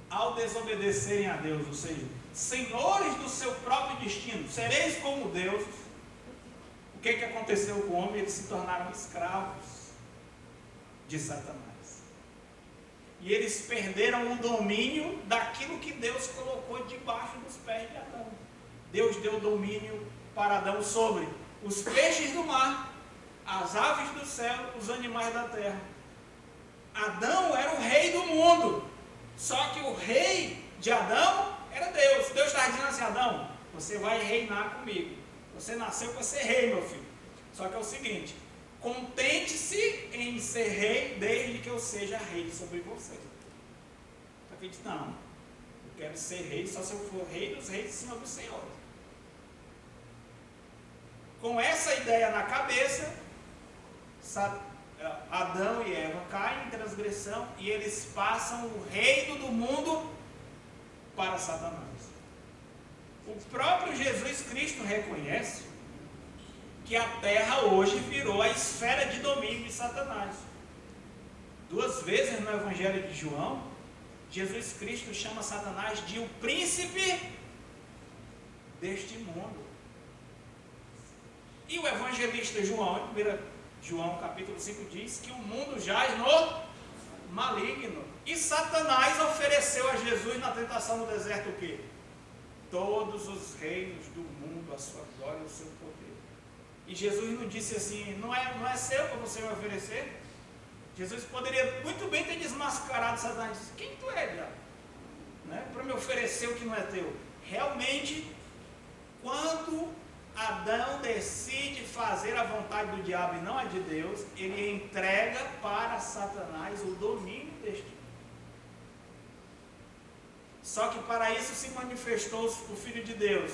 ao desobedecerem a Deus, ou seja, senhores do seu próprio destino, sereis como Deus, o que aconteceu com o homem? Eles se tornaram escravos de Satanás. E eles perderam o domínio daquilo que Deus colocou debaixo dos pés de Adão. Deus deu domínio para Adão sobre os peixes do mar, as aves do céu, os animais da terra. Adão era o rei do mundo, só que o rei de Adão era Deus. Deus está dizendo assim, Adão, você vai reinar comigo. Você nasceu para ser rei, meu filho. Só que é o seguinte, contente-se em ser rei, desde que eu seja rei sobre você. Só que ele diz, não, eu quero ser rei só se eu for rei dos reis e senhor dos senhores. Com essa ideia na cabeça, Adão e Eva caem em transgressão e eles passam o reino do mundo para Satanás. O próprio Jesus Cristo reconhece que a terra hoje virou a esfera de domínio de Satanás. 2 vezes no Evangelho de João, Jesus Cristo chama Satanás de o príncipe deste mundo. E o evangelista João, em 1 João capítulo 5, diz que o mundo jaz no maligno. E Satanás ofereceu a Jesus na tentação no deserto o quê? Todos os reinos do mundo, a sua glória e o seu poder. E Jesus não disse assim, não é seu para você me oferecer? Jesus poderia muito bem ter desmascarado Satanás e disse, quem tu é, diabo? Né? Para me oferecer o que não é teu. Realmente, quando Adão decide fazer a vontade do diabo e não a de Deus, ele entrega para Satanás o domínio deste mundo. Só que para isso se manifestou o Filho de Deus,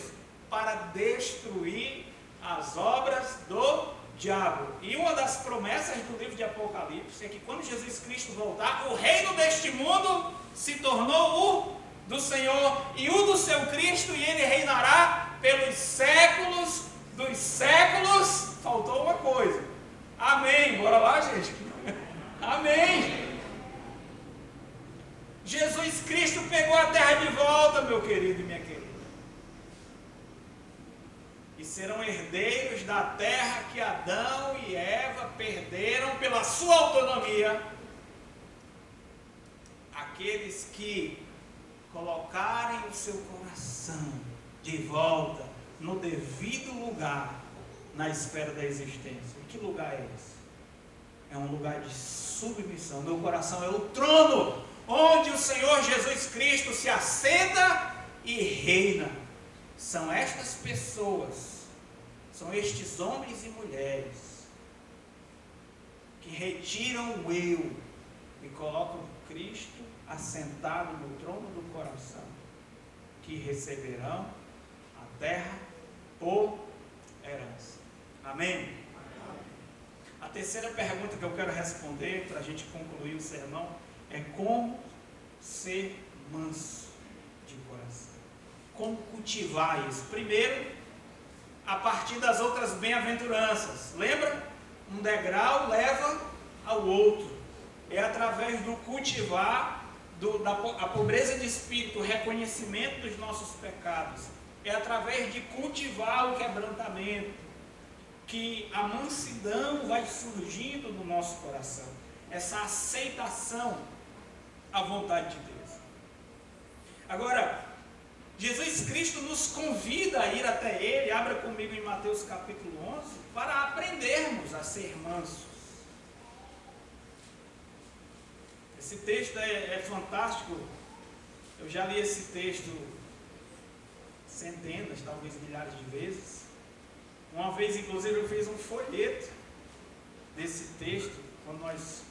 para destruir as obras do diabo. E uma das promessas do livro de Apocalipse é que quando Jesus Cristo voltar, o reino deste mundo se tornou o do Senhor e o do seu Cristo, e ele reinará pelos séculos dos séculos. Faltou uma coisa. Amém. Bora lá, gente. Amém. Jesus Cristo pegou a terra de volta, meu querido e minha querida. E serão herdeiros da terra que Adão e Eva perderam pela sua autonomia. Aqueles que colocarem o seu coração de volta no devido lugar na esfera da existência. E que lugar é esse? É um lugar de submissão. Meu coração é o trono onde o Senhor Jesus Cristo se assenta e reina. São estas pessoas, são estes homens e mulheres que retiram o eu e colocam Cristo assentado no trono do coração, que receberão a terra por herança. Amém? A terceira pergunta que eu quero responder para a gente concluir o sermão é como ser manso de coração. Como cultivar isso? Primeiro, a partir das outras bem-aventuranças. Lembra? Um degrau leva ao outro. É através do cultivar a pobreza de espírito, o reconhecimento dos nossos pecados. É através de cultivar o quebrantamento que a mansidão vai surgindo no nosso coração. Essa aceitação à vontade de Deus. Agora, Jesus Cristo nos convida a ir até Ele. Abra comigo em Mateus capítulo 11, para aprendermos a ser mansos. Esse texto é fantástico. Eu já li esse texto centenas, talvez milhares de vezes. Uma vez, inclusive, eu fiz um folheto desse texto, quando nós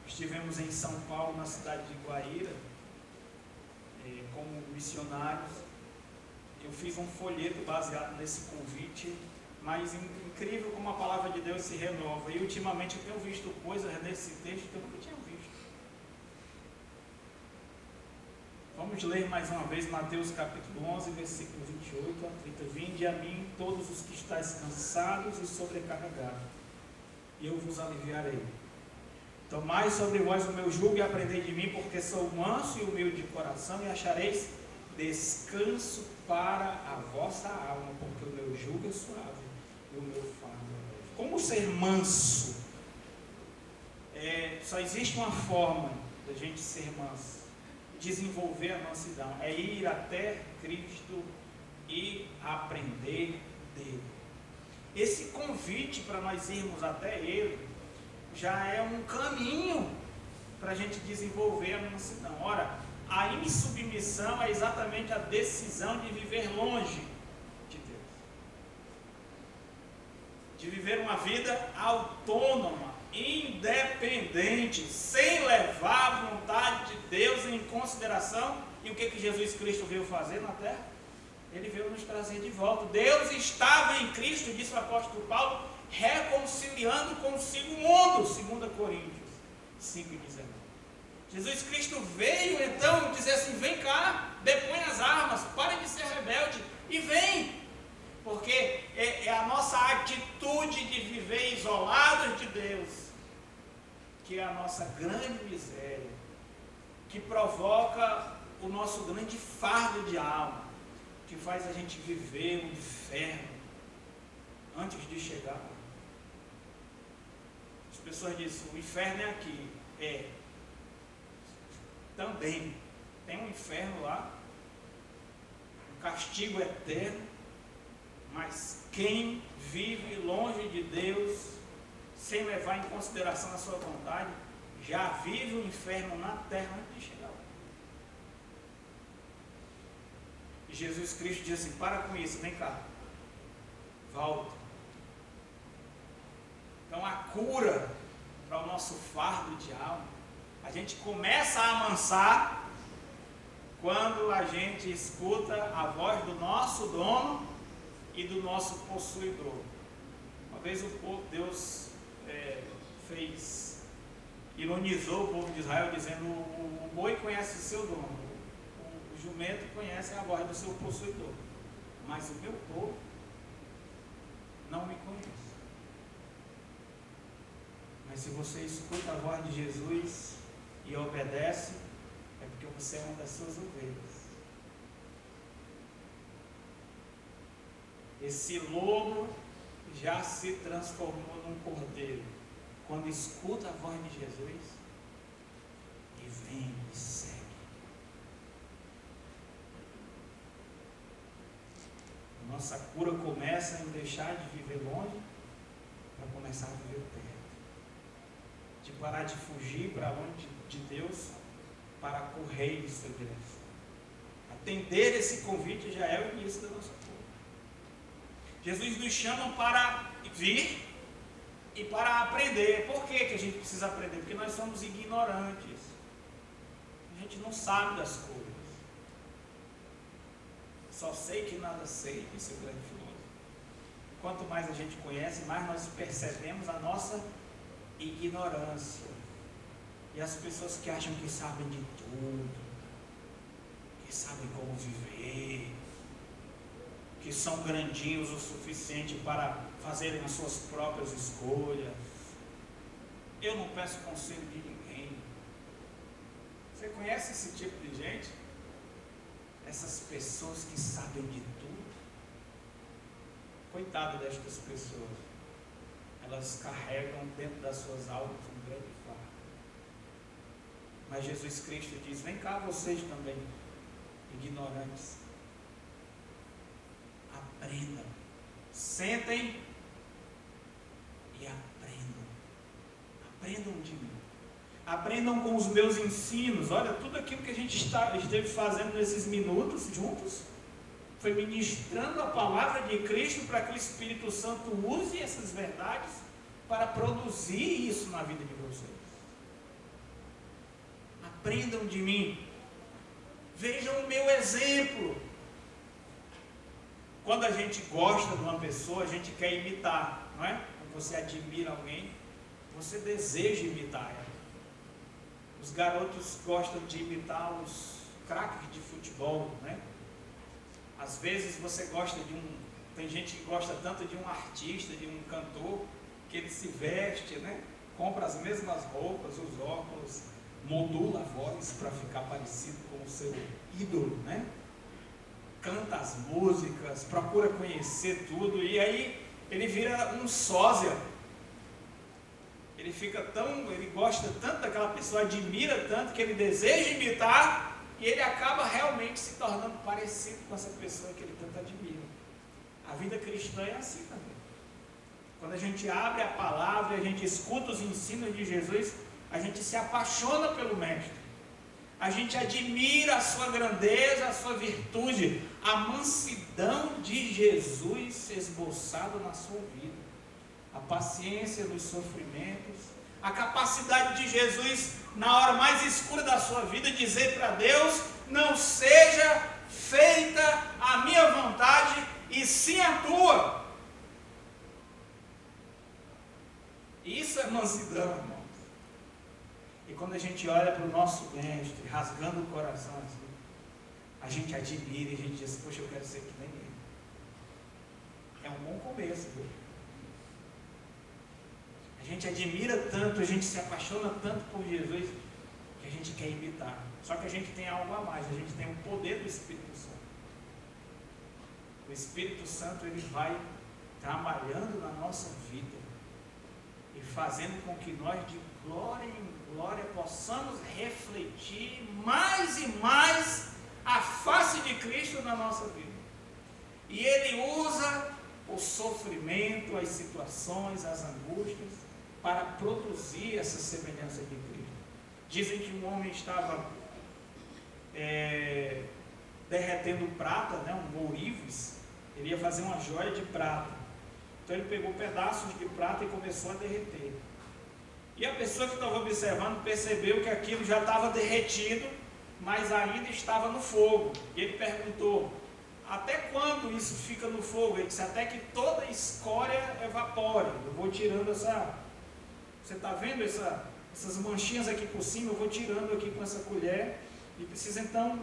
estivemos em São Paulo, na cidade de Guaíra, como missionários. Eu fiz um folheto baseado nesse convite, mas incrível como a palavra de Deus se renova. E ultimamente eu tenho visto coisas nesse texto que eu nunca tinha visto. Vamos ler mais uma vez Mateus capítulo 11, versículo 28 a 30. Vinde a mim todos os que estáis cansados e sobrecarregados, e eu vos aliviarei. Tomai sobre vós o meu jugo e aprendei de mim, porque sou manso e humilde de coração, e achareis descanso para a vossa alma, porque o meu jugo é suave e o meu fardo é leve. Como ser manso? Só existe uma forma da gente ser manso, desenvolver a mansidão, é ir até Cristo e aprender dele. Esse convite para nós irmos até Ele já é um caminho para a gente desenvolver a mansidão. Ora, a insubmissão é exatamente a decisão de viver longe de Deus, de viver uma vida autônoma, independente, sem levar a vontade de Deus em consideração. E o que Jesus Cristo veio fazer na terra? Ele veio nos trazer de volta. Deus estava em Cristo, disse o apóstolo Paulo, reconciliando consigo o mundo, 2 Coríntios 5,19. Jesus Cristo veio então dizer assim: vem cá, depõe as armas, pare de ser rebelde e vem. Porque é a nossa atitude de viver isolados de Deus que é a nossa grande miséria, que provoca o nosso grande fardo de alma, que faz a gente viver o inferno antes de chegar lá. As pessoas dizem: o inferno é aqui. Também tem um inferno lá, um castigo eterno, mas quem vive longe de Deus, sem levar em consideração a sua vontade, já vive o inferno na terra antes de chegar lá. E Jesus Cristo diz assim: para com isso, vem cá, volta. Então a cura para o nosso fardo de alma, a gente começa a amansar quando a gente escuta a voz do nosso dono e do nosso possuidor. Uma vez Deus ironizou o povo de Israel dizendo: o boi conhece o seu dono, o jumento conhece a voz do seu possuidor, mas o meu povo não me conhece. Mas se você escuta a voz de Jesus e obedece, é porque você é uma das suas ovelhas. Esse lobo já se transformou num cordeiro quando escuta a voz de Jesus e vem e segue. Nossa cura começa em deixar de viver longe para começar a viver perto, de parar de fugir para longe de Deus para correr em sua direção. Atender esse convite já é o início da nossa cura. Jesus nos chama para vir e para aprender. Por que a gente precisa aprender? Porque nós somos ignorantes. A gente não sabe das coisas. Só sei que nada sei, disse o grande filósofo. Quanto mais a gente conhece, mais nós percebemos a nossa ignorância. E as pessoas que acham que sabem de tudo, que sabem como viver, que são grandinhos o suficiente para fazerem as suas próprias escolhas. Eu não peço conselho de ninguém. Você conhece esse tipo de gente? Essas pessoas que sabem de tudo. Coitado destas pessoas. Elas carregam dentro das suas almas um grande fardo. Mas Jesus Cristo diz: vem cá vocês também, ignorantes. Aprendam. Sentem e aprendam. Aprendam de mim. Aprendam com os meus ensinos. Olha, tudo aquilo que a gente esteve fazendo nesses minutos juntos foi ministrando a palavra de Cristo para que o Espírito Santo use essas verdades para produzir isso na vida de vocês. Aprendam de mim. Vejam o meu exemplo. Quando a gente gosta de uma pessoa, a gente quer imitar, não é? Quando você admira alguém, você deseja imitar ela. Os garotos gostam de imitar os craques de futebol, né? Às vezes você gosta tem gente que gosta tanto de um artista, de um cantor, que ele se veste, né? Compra as mesmas roupas, os óculos, modula a voz para ficar parecido com o seu ídolo, né? Canta as músicas, procura conhecer tudo, e aí ele vira um sósia. Ele gosta tanto daquela pessoa, admira tanto, que ele deseja imitar, e ele acaba realmente se tornando parecido com essa pessoa que ele tanto admira. A vida cristã é assim também. Quando a gente abre a palavra e a gente escuta os ensinos de Jesus, a gente se apaixona pelo Mestre. A gente admira a sua grandeza, a sua virtude, a mansidão de Jesus esboçada na sua vida, a paciência nos sofrimentos, a capacidade de Jesus, na hora mais escura da sua vida, dizer para Deus: não seja feita a minha vontade, e sim a tua. Isso é mansidão, irmãos. E quando a gente olha para o nosso mestre, rasgando o coração assim, a gente admira e a gente diz, poxa, eu quero ser que nem ele. É um bom começo, viu? A gente admira tanto, a gente se apaixona tanto por Jesus, que a gente quer imitar. Só que a gente tem algo a mais, a gente tem o poder do Espírito Santo. O Espírito Santo, ele vai trabalhando na nossa vida e fazendo com que nós, de glória em glória, possamos refletir mais e mais a face de Cristo na nossa vida. E ele usa o sofrimento, as situações, as angústias, para produzir essa semelhança de Cristo. Dizem que um homem estava derretendo prata, um ourives. Ele ia fazer uma joia de prata. Então ele pegou pedaços de prata e começou a derreter. E a pessoa que estava observando percebeu que aquilo já estava derretido, mas ainda estava no fogo. E ele perguntou, até quando isso fica no fogo? Ele disse, até que toda a escória evapore. Eu vou tirando essa... Você está vendo essas manchinhas aqui por cima? Eu vou tirando aqui com essa colher. E precisa então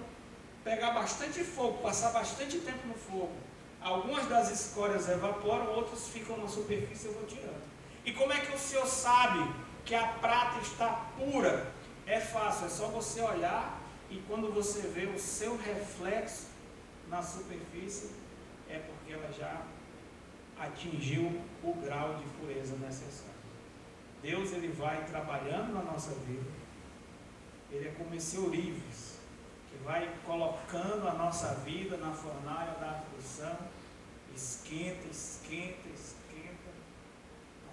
pegar bastante fogo, passar bastante tempo no fogo. Algumas das escórias evaporam, outras ficam na superfície, eu vou tirando. E como é que o senhor sabe que a prata está pura? É fácil, é só você olhar e quando você vê o seu reflexo na superfície, é porque ela já atingiu o grau de pureza necessário. Deus, ele vai trabalhando na nossa vida. Ele é como esse ourives, que vai colocando a nossa vida na fornalha da aflição, esquenta, esquenta, esquenta,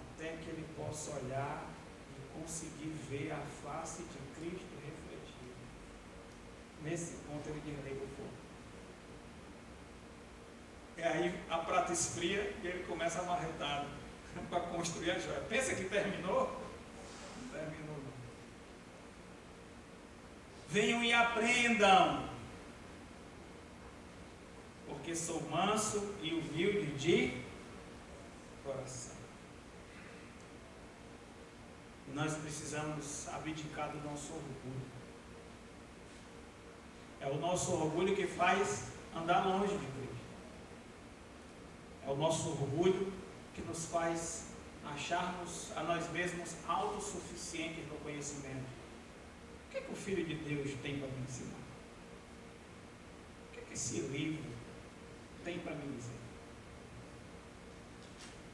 até que ele possa olhar e conseguir ver a face de Cristo refletida. Nesse ponto ele desliga o fogo. E aí a prata esfria e ele começa a marretar para construir a joia. Pensa que terminou? Não terminou não. Venham e aprendam, porque sou manso e humilde de coração. E nós precisamos abdicar do nosso orgulho. É o nosso orgulho que faz andar longe de Cristo. É o nosso orgulho que nos faz acharmos a nós mesmos autossuficientes no conhecimento. O que é que o Filho de Deus tem para me ensinar? O que é que esse livro tem para me dizer?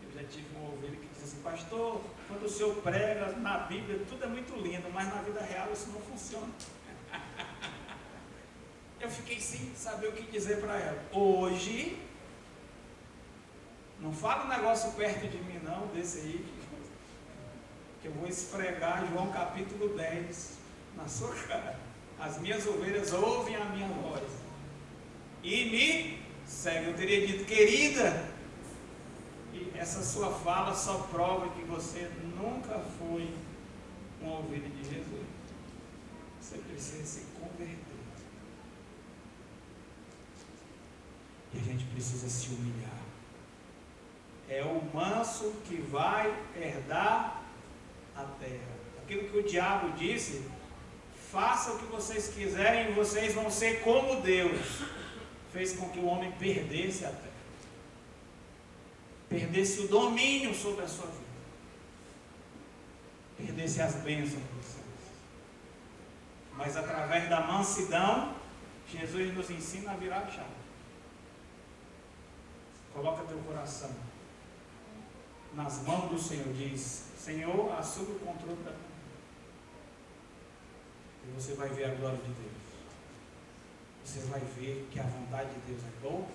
Eu já tive uma ovelha que disse assim, pastor, quando o senhor prega na Bíblia, tudo é muito lindo, mas na vida real isso não funciona. Eu fiquei sem saber o que dizer para ela. Hoje, não fala um negócio perto de mim não, desse aí, que eu vou esfregar João capítulo 10 na sua cara. As minhas ovelhas ouvem a minha voz e me seguem. Eu teria dito, querida, e essa sua fala só prova que você nunca foi uma ovelha de Jesus. Você precisa se converter. E a gente precisa se humilhar. É o manso que vai herdar a terra. Aquilo que o diabo disse, faça o que vocês quiserem e vocês vão ser como Deus. Fez com que o homem perdesse a terra. Perdesse o domínio sobre a sua vida. Perdesse as bênçãos dos céus. Mas através da mansidão, Jesus nos ensina a virar a chave. Coloca teu coração nas mãos do Senhor. Diz, Senhor, assume o controle da minha vida. E você vai ver a glória de Deus. Você vai ver que a vontade de Deus é boa,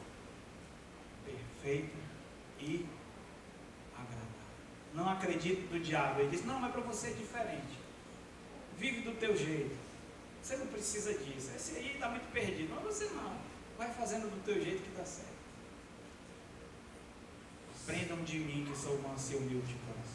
perfeita e agradável. Não acredite no diabo. Ele diz, não, mas para você é diferente. Vive do teu jeito. Você não precisa disso. Esse aí está muito perdido. Mas você não. Vai fazendo do teu jeito que dá certo. Aprendam de mim que sou manso e humilde de coração.